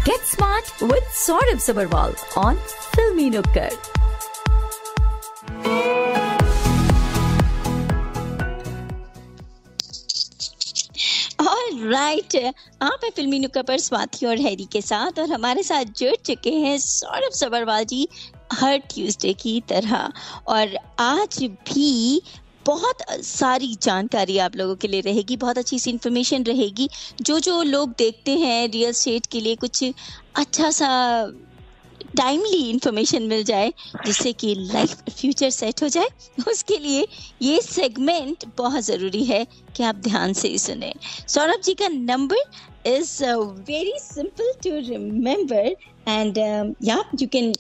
Get smart with Saurabh Sabharwal on Filmy Nukkad. Right आप है फिल्मी नुक्कड़ पर स्वाति और हैरी के साथ, और हमारे साथ जुड़ चुके हैं सौरभ सभरवाल जी हर ट्यूसडे की तरह। और आज भी बहुत सारी जानकारी आप लोगों के लिए रहेगी, बहुत अच्छी सी इन्फॉर्मेशन रहेगी। जो लोग देखते हैं रियल एस्टेट के लिए कुछ अच्छा सा टाइमली इंफॉर्मेशन मिल जाए जिससे कि लाइफ फ्यूचर सेट हो जाए, उसके लिए ये सेगमेंट बहुत ज़रूरी है कि आप ध्यान से सुने। सौरभ जी का number is very simple to remember and you can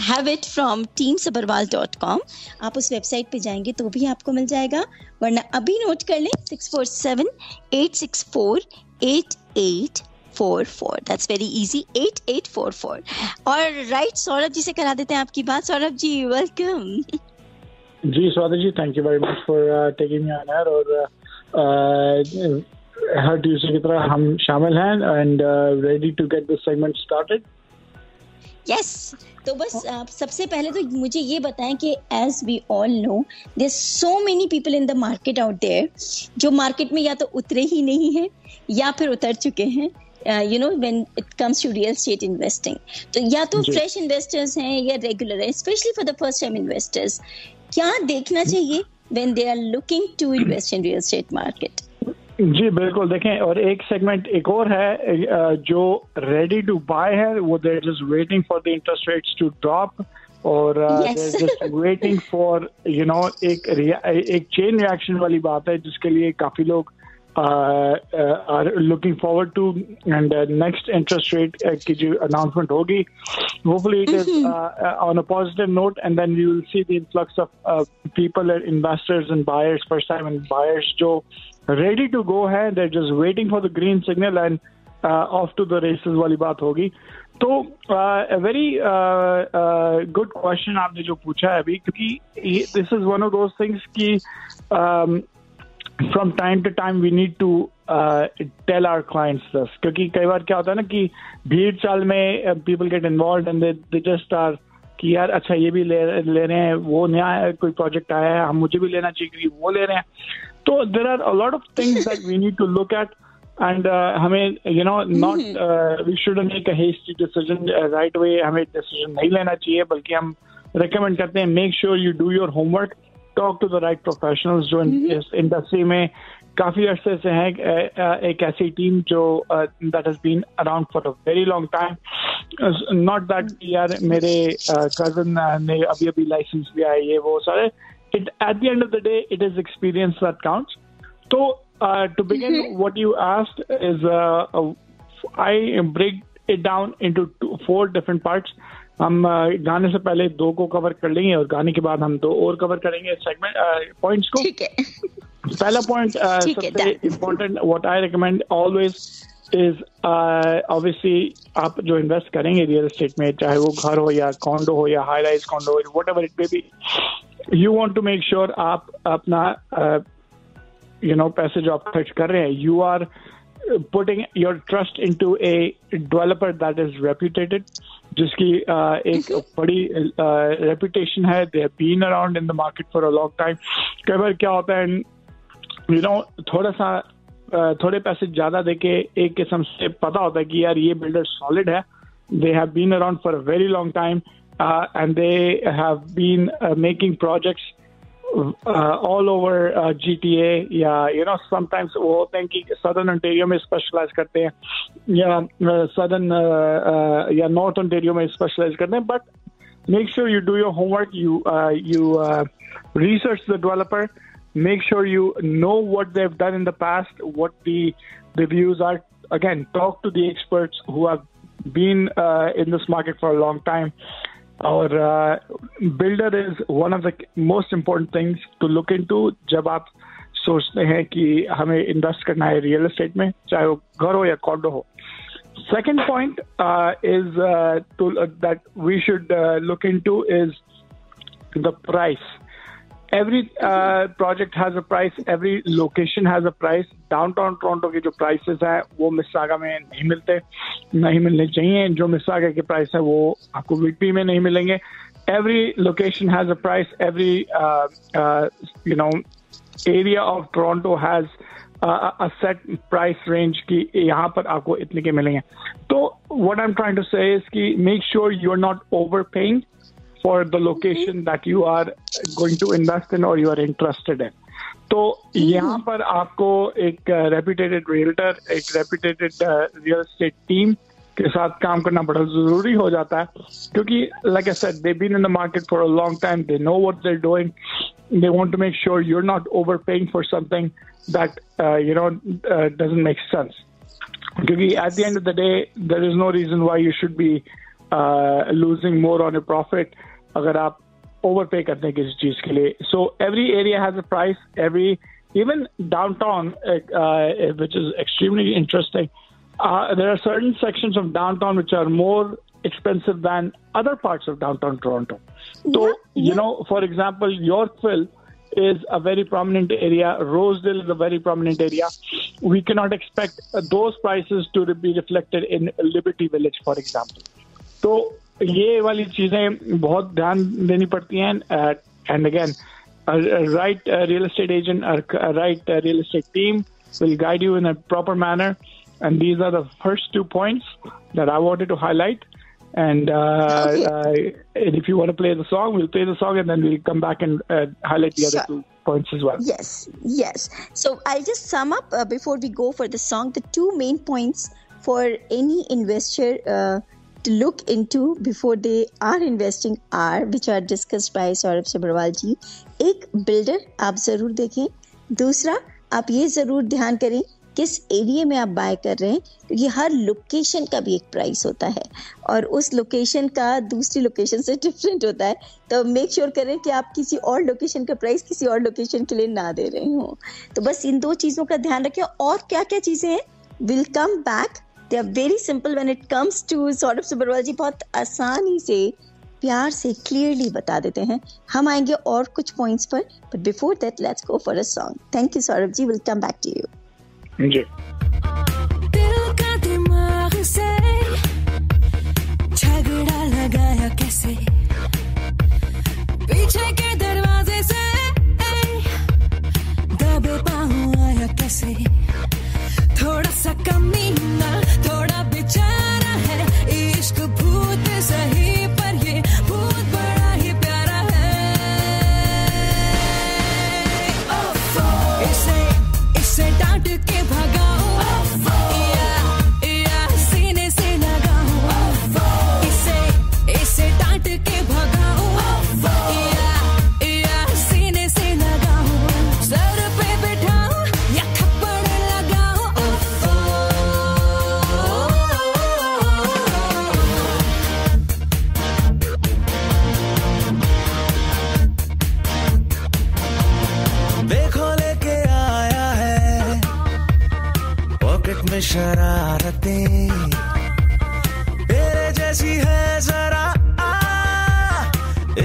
have it from teamsabarwal.com। आप उस वेबसाइट पे जाएंगे तो भी आपको मिल जाएगा, वरना अभी नोट कर लें 647-864-8844। That's very easy, 8844। और राइट सौरभ जी से करा देते हैं आपकी बात। सौरभ जी वेलकम। जी Swati ji, thank you very much for taking me on air. और हर ट्यूसडे की तरह हम शामिल हैं and ready to get this segment started. Yes, तो बस सबसे पहले तो मुझे ये बताएं कि as we all know there so many people in the market out there जो मार्केट में या तो उतरे ही नहीं हैं या फिर उतर चुके हैं, when it comes to real estate investing। तो या तो फ्रेश इन्वेस्टर्स हैं या रेगुलर है, specially for the first time investors. क्या देखना चाहिए when they are looking to invest in real estate market? जी बिल्कुल, देखें। और एक सेगमेंट एक और है जो रेडी टू बाय है, वो there just waiting for the interest rates to drop, और जस्ट वेटिंग फॉर एक चेन रिएक्शन वाली बात है जिसके लिए काफी लोग are looking forward to, and next interest rate की जो announcement होगी, hopefully it is on a positive note, and then we will see the influx of people and investors and buyers, first time and buyers जो ready to go है, they're just waiting for the green signal and off to the races वाली बात होगी। तो a very good question आपने जो पूछा है अभी, क्योंकि this is one of those things कि from time to time we need to tell our clients this, क्योंकि कई बार क्या होता है ना कि भीड़ चाल में people get involved and they just are कि यार अच्छा ये भी ले रहे हैं, वो नया कोई प्रोजेक्ट आया है, हम मुझे भी लेना चाहिए, वो ले रहे हैं। तो there are a lot of things that we need to look at, and हमें not we shouldn't make a hasty decision right away। हमें decision नहीं लेना चाहिए, बल्कि हम recommend करते हैं make sure you do your homework, talk to the right professionals जो इस इंडस्ट्री में काफी अरसे से हैं, एक ऐसी टीम जो that has been around for a very long time, not that यार मेरे cousin ने अभी लाइसेंस लिया है, ये वो सारे। At the end of the day, it is experience that counts. So to begin, what you asked is I break it down into 4 different parts। हम गाने से पहले 2 को कवर कर लेंगे और गाने के बाद हम 2 और कवर करेंगे सेगमेंट पॉइंट्स को। ठीक है। पहला पॉइंट सबसे important, what I recommend always is obviously आप जो इन्वेस्ट करेंगे रियल एस्टेट में, चाहे वो घर हो या कॉन्डो हो या हाई राइज कॉन्डो हो, whatever it may be, you want to make sure आप अपना पैसे जो आप खर्च कर रहे हैं, you are putting your trust into a developer that is reputed, जिसकी एक बड़ी reputation है, they have been around in the market for a long time। कई बार क्या होता है थोड़े पैसे ज्यादा देके एक किस्म से पता होता है कि यार ये बिल्डर सॉलिड है, they have been around for a very long time and they have been making projects all over GTA, या sometimes वो होते हैं कि सदर्न ओंटारियो में स्पेशलाइज करते हैं या सदर्न या नॉर्थ ओंटारियो में स्पेशलाइज करते हैं, but make sure you do your homework, you research the developer, make sure you know what they've done in the past, what the views are. Again, talk to the experts who have been in this market for a long time. और builder is one of the most important things to look into जब आप सोचते हैं कि हमें invest करना है real estate में, चाहे वो घर हो या कॉन्डो हो। Second point is that we should look into is the price। every project has a price, every location has a price. Downtown Toronto के जो prices हैं वो मिसिसागा में नहीं मिलने चाहिए. जो मिसिसागा के price है वो आपको Whitby में नहीं मिलेंगे. Every location has a price. Every area of Toronto has a set price range की यहाँ पर आपको इतने के मिलेंगे. तो what I'm trying to say is कि make sure you're not overpaying for the location that you are going to invest in or you are interested in. तो यहाँ पर आपको एक reputed realtor, एक reputed real estate team के साथ काम करना बड़ा जरूरी हो जाता है, क्योंकि like I said, they've been in the market for a long time. They know what they're doing. They want to make sure you're not overpaying for something that doesn't make sense. Because at the end of the day, there is no reason why you should be losing more on your profit अगर आप overpay करते हैं किसी चीज के लिए. So every area has a price. Even downtown, which is extremely interesting. There are certain sections of downtown which are more expensive than other parts of downtown Toronto. So, for example, Yorkville is a very prominent area. Rosedale is a very prominent area. We cannot expect those prices to be reflected in Liberty Village, for example. So, ये वाली चीजें बहुत ध्यान देनी पड़ती हैं. And again, a right real estate agent, a right real estate team will guide you in a proper manner. And these are the first 2 points that I wanted to highlight. And and if you want to play the song, we'll play the song and then we'll come back and highlight the other 2 points as well. Yes. So I'll just sum up before we go for the song. The 2 main points for any investor to look into before they are investing are, which are discussed by Saurabh Sabharwal ji. एक builder आप जरूर देखें. दूसरा, आप ये जरूर ध्यान करें किस एरिया में आप बाय कर रहे हैं, क्योंकि हर लोकेशन का भी एक प्राइस होता है और उस लोकेशन का दूसरी लोकेशन से डिफरेंट होता है. तो मेक श्योर करें कि आप किसी और लोकेशन का प्राइस किसी और लोकेशन के लिए ना दे रहे हो. तो बस इन 2 चीज़ों का ध्यान रखें. और क्या क्या चीज़ें हैं, will come back. They are very simple when it comes to. Saurabh Sabharwal ji बहुत आसानी से प्यार से क्लियरली बता देते हैं. हम आएंगे और कुछ पॉइंट्स पर, but before that let's go for a song. Thank you Saurabh ji. Will come back to you. जी. दिल का दिमाग से झगड़ा लगाया कैसे, पीछे के दरवाजे से दबे पाँव आया कैसे. थोड़ा सा कमीना, थोड़ा बेचारा है, इश्क भूत सही पर ये भूत बड़ा ही प्यारा है. इसे डांट के भगाओ या सीने से लगाओ. इसे डांट के भगाओ या सीने से लगाओ. सर पे बिठाओ या थप्पड़ लगाओ. देखो लेके आया है पॉकेट में शरारतें, तेरे जैसी है जरा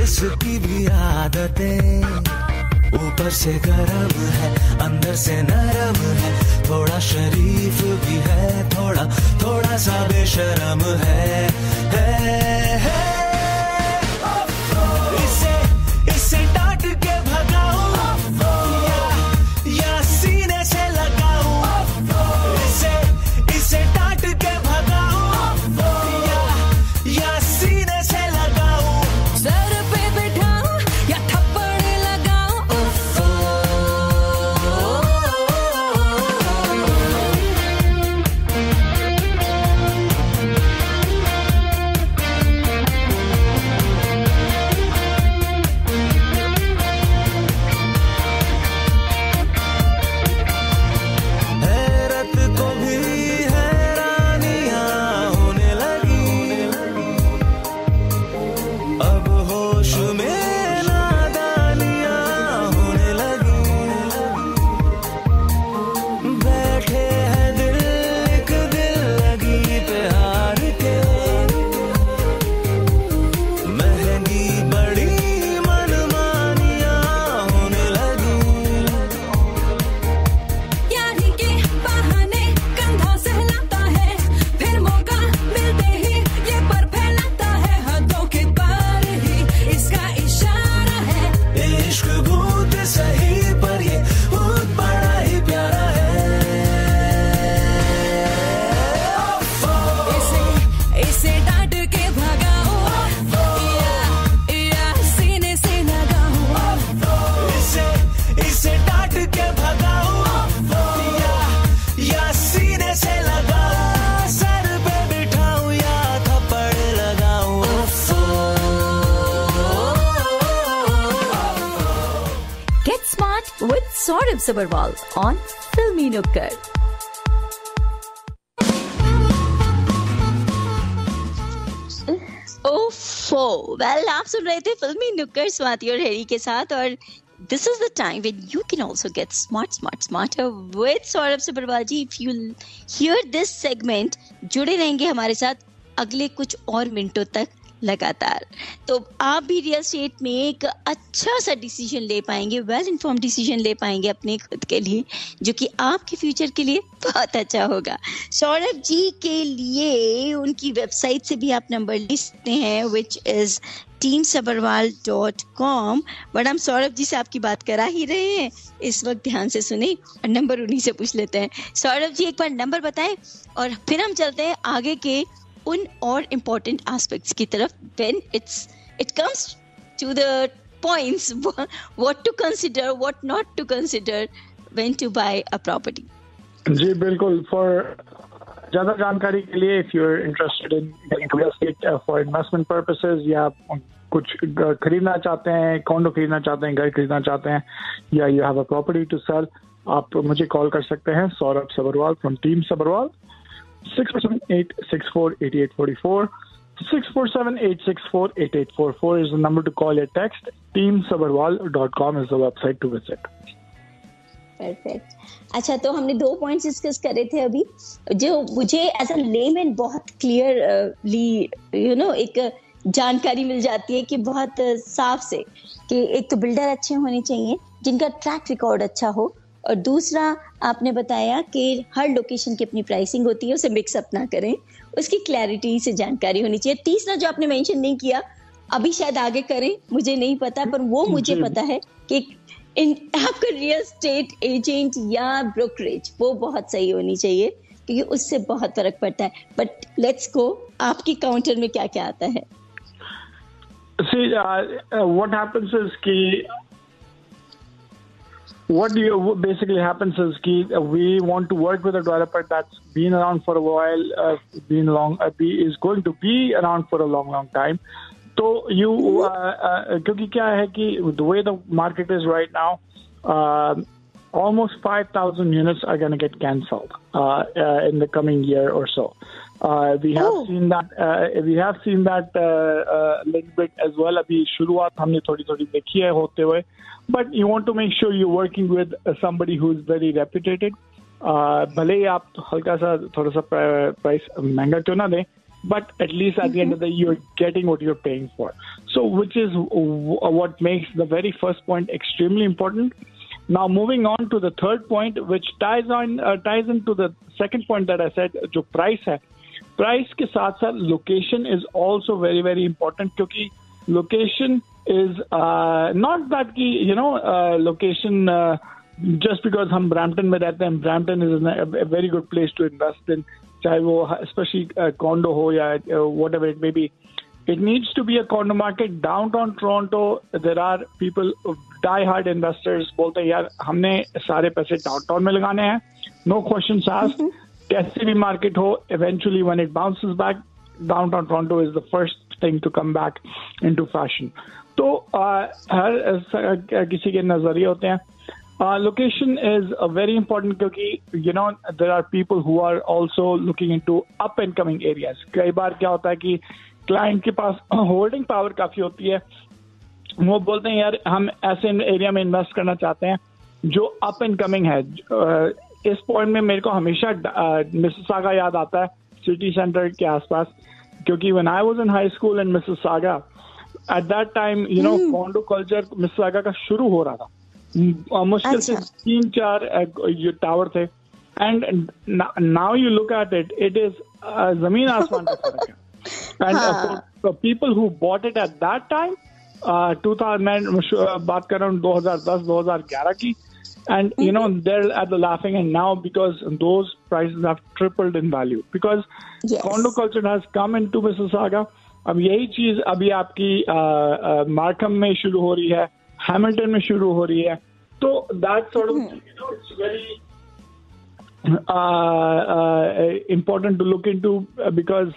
इसकी भी आदतें. ऊपर से गरम है, अंदर से नरम है, थोड़ा शरीफ भी है, थोड़ा सा बेशरम है. इसे डांट के भगाओ या सीने से लगाओ. इसे डांट के भगाओ या सीने से लगाओ. सर पे बिठाओ या थप्पड़ लगाओ. Saurabh Sabharwal on Filmy Nukkad. Well आप सुन रहे थे फिल्मी नुक्कड़ स्वाति और हैरी के साथ, और this is the time when you can also get smarter with Saurabh Sabharwal ji. If you hear this segment, जुड़े रहेंगे हमारे साथ अगले कुछ और मिनटों तक लगातार, तो आप भी रियल एस्टेट में एक अच्छा सा डिसीजन ले पाएंगे, वेल इन्फॉर्म्ड डिसीजन ले पाएंगे अपने खुद के लिए, जो कि आपके फ्यूचर के लिए बहुत अच्छा होगा. सौरभ जी के लिए उनकी वेबसाइट से भी आप नंबर ले सकते हैं, विच इज teamsabarwal.com. बट हम सौरभ जी से आपकी बात करा ही रहे हैं, इस वक्त ध्यान से सुने और नंबर उन्हीं से पूछ लेते हैं. सौरभ जी एक बार नंबर बताएं और फिर हम चलते हैं आगे के उन और इम्पोर्टेंट एस्पेक्ट्स की तरफ. When it comes to the points, what to consider, what not to consider when to buy a property. जी बिल्कुल. फॉर ज़्यादा जानकारी के लिए, if you are interested in real estate for investment purposes, या कुछ खरीदना चाहते हैं, कॉन्डो खरीदना चाहते हैं, घर खरीदना चाहते हैं, या you have a property to sell, आप मुझे कॉल कर सकते हैं. Saurabh Sabarwal from team Sabarwal. 647-864-8844. 647-864-8844 is the number to call or text. teamsabarwal.com is the website to visit. Perfect. अच्छा, तो हमने 2 पॉइंट्स डिस्कस करे थे अभी, जो मुझे एज अ लेमैन बहुत क्लियरली एक जानकारी मिल जाती है कि बहुत साफ से, कि एक तो बिल्डर अच्छे होने चाहिए जिनका ट्रैक रिकॉर्ड अच्छा हो, और दूसरा आपने बताया कि हर लोकेशन की अपनी प्राइसिंग होती है, उसे मिक्स अप ना करें, उसकी क्लैरिटी से जानकारी होनी चाहिए. तीसरा जो आपने मेंशन नहीं किया, अभी शायद आगे करें, मुझे नहीं पता, पर वो मुझे पता है कि आपका रियल एस्टेट एजेंट या ब्रोकरेज वो बहुत सही होनी चाहिए, क्योंकि उससे बहुत फर्क पड़ता है. बट लेट्स गो, आपकी काउंटर में क्या क्या आता है? See, what happens is basically happens is we want to work with a developer that's been around for a while, is going to be around for a long time. So क्योंकि क्या है कि the way the market is right now, almost 5,000 units are going to get cancelled in the coming year or so. We have seen that a little bit as well. अभी शुरुआत हमने थोड़ी देखी है होते हुए, but you want to make sure you're working with somebody who's very reputed. भले ही आप हल्का सा थोड़ा सा प्राइस महंगा क्यों ना दें, but at least at the end of the day, you're getting what you're paying for. So, which is what makes the very first point extremely important. Now, moving on to the third point, which ties into the second point that I said, जो price है. Price के साथ साथ location is also very, very important, क्योंकि location is not that कि location just because हम Brampton में रहते हैं, Brampton is a very good place to invest in, चाहे वो especially condo हो या whatever it may be. It needs to be a condo market. Downtown Toronto, there are people, die-hard investors, बोलते हैं यार हमने सारे पैसे downtown में लगाने हैं, no questions asked. कैसी भी market हो, eventually when it bounces back, downtown Toronto is the first thing to come back into fashion. तो हर किसी के नजरिए होते हैं. Location is very important क्योंकि there are people who are also looking into up and coming areas. कई बार क्या होता है कि क्लाइंट के पास होल्डिंग पावर काफी होती है, वो बोलते हैं यार हम ऐसे एरिया में इन्वेस्ट करना चाहते हैं जो अप एंड कमिंग है. इस पॉइंट में मेरे को हमेशा मिसिसागा याद आता है, सिटी सेंटर के आसपास, क्योंकि when I was in high school in Mississauga, at that time condor culture Mississauga का शुरू हो रहा था. मुश्किल से 3-4 टावर थे, and now you look at it, it is जमीन आसमान का फर्क है. And for people who bought it at that time, 2000 बात कर रहा हूँ 2010-2011 की, and they're at the laughing end now because those prices have tripled in value because condo culture has come into Mississauga. अब यही चीज अभी आपकी मार्कम में शुरू हो रही है, हैमिल्टन में शुरू हो रही है. तो that sort of it's very important to look into because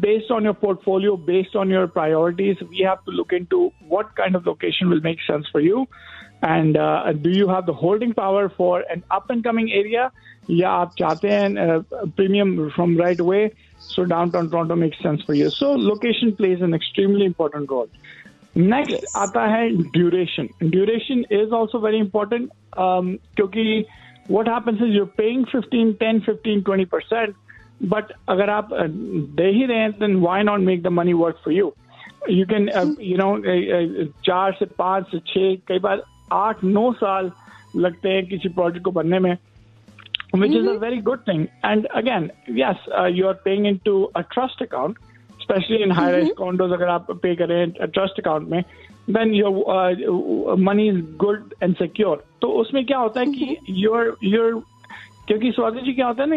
based on your portfolio, based on your priorities, we have to look into what kind of location will make sense for you. And do you have the holding power for an up-and-coming area? या आप चाहते हैं premium from right away? So downtown Toronto makes sense for you. So location plays an extremely important role. Next आता है duration. Duration is also very important क्योंकि what happens is you're paying 10, 15, 20%, but अगर आप दे ही रहे हैं, then why not make the money work for you? You can, 4 से 5 से 6, कई बार 8-9 साल लगते हैं किसी प्रोजेक्ट को बनने में, which is a very good thing. And again, yes, you are paying into a trust account, especially in high-rise condos. अगर आप पे करें trust account में, then your money is good and secure. तो उसमें क्या होता है कि you're क्योंकि स्वाति जी क्या होता है ना,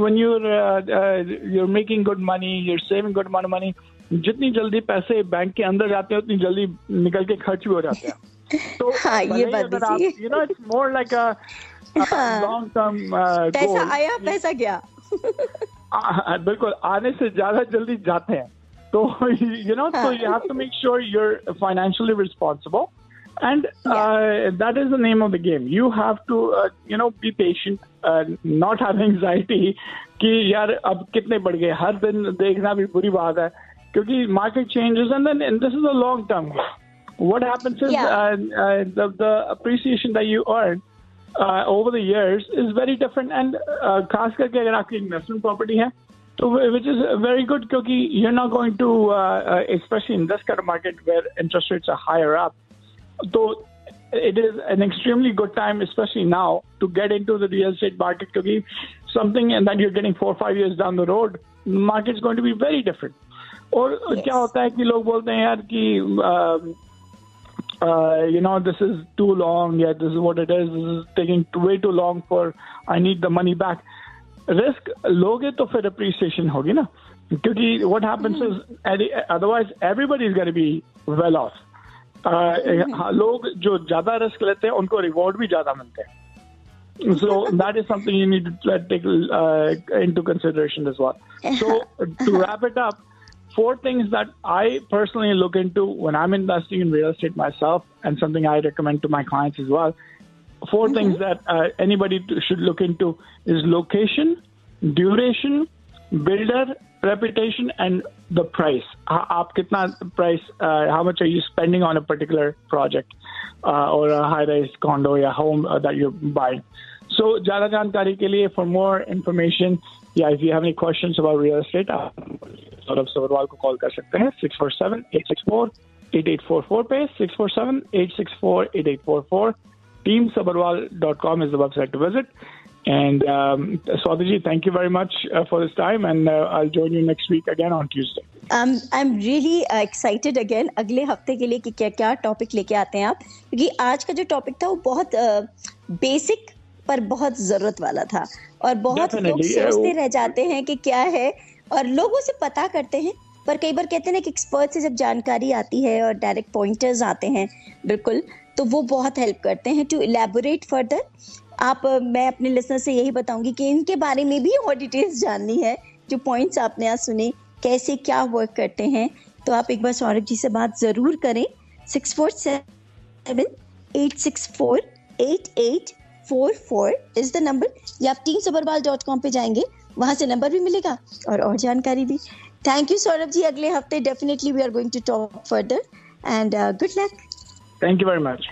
when you're making good money, you're saving good amount of money, जितनी जल्दी पैसे बैंक के अंदर जाते हैं उतनी जल्दी निकल के खर्च भी हो जाते हैं. तो हाँ, ये बात दीजिए. It's more like a long term goal. पैसा आया पैसा गया. बिल्कुल, आने से ज्यादा जल्दी जाते हैं. तो so you have to make sure you're financially responsible, and that is the name of the game. You have to be patient, not have anxiety कि यार अब कितने बढ़ गए. हर दिन देखना भी बुरी बात है क्योंकि market changes, and this is a long term. What happens is the appreciation that you earn over the years is very different, and खास करके अगर आपकी investment property है, which is very good because you're not going to, especially in this kind of market where interest rates are higher up, so it is an extremely good time, especially now, to get into the real estate market because something that you're getting 4 or 5 years down the road, the market is going to be very different. और क्या होता है कि लोग बोलते हैं यार कि this is too long, this is what it is, this is taking way too long for, I need the money back. Risk लोगे तो फिर appreciation होगी ना, क्योंकि what happens is otherwise everybody is going to be well off. लोग जो ज्यादा risk लेते हैं उनको reward भी ज्यादा मिलते हैं. So that is something you need to take into consideration as well. So to wrap it up, 4 things that I personally look into when I'm investing in real estate myself, and something I recommend to my clients as well. 4 things that anybody should look into is location, duration, builder, reputation, and the price. Aap kitna price, how much are you spending on a particular project or a high-rise condo or home that you're buying. So, ज़्यादा जानकारी के लिए, for more information, if you have any questions about real estate, Saurabh Sabharwal को call कर सकते हैं 647-864-8844 पे 647-864-8844. teamsabarwal.com is the website to visit. And Swati ji, thank you very much for this time, and I'll join you next week again on Tuesday. I'm really excited again अगले हफ्ते के लिए कि क्या टॉपिक लेके आते हैं आप, क्योंकि आज का जो टॉपिक था वो बहुत बेसिक पर बहुत जरूरत वाला था, और बहुत लोग सोचते रह जाते हैं कि क्या है, और लोगों से पता करते हैं, पर कई बार कहते हैं ना कि एक्सपर्ट से जब जानकारी आती है और डायरेक्ट पॉइंटर्स आते हैं, बिल्कुल, तो वो बहुत हेल्प करते हैं टू इलैबोरेट फर्दर. मैं अपने लिसनर से यही बताऊंगी कि इनके बारे में भी और डिटेल्स जाननी है. जो पॉइंट्स आपने आज सुने, कैसे क्या वर्क करते हैं, तो आप एक बार सौरभ जी से बात जरूर करें. 647-864-8844 इज द नंबर, या आप teamsabarwal.com पे जाएंगे, वहां से नंबर भी मिलेगा और जानकारी भी. Thank you Saurabh ji. अगले हफ्ते definitely we are going to talk further, and good luck. Thank you very much.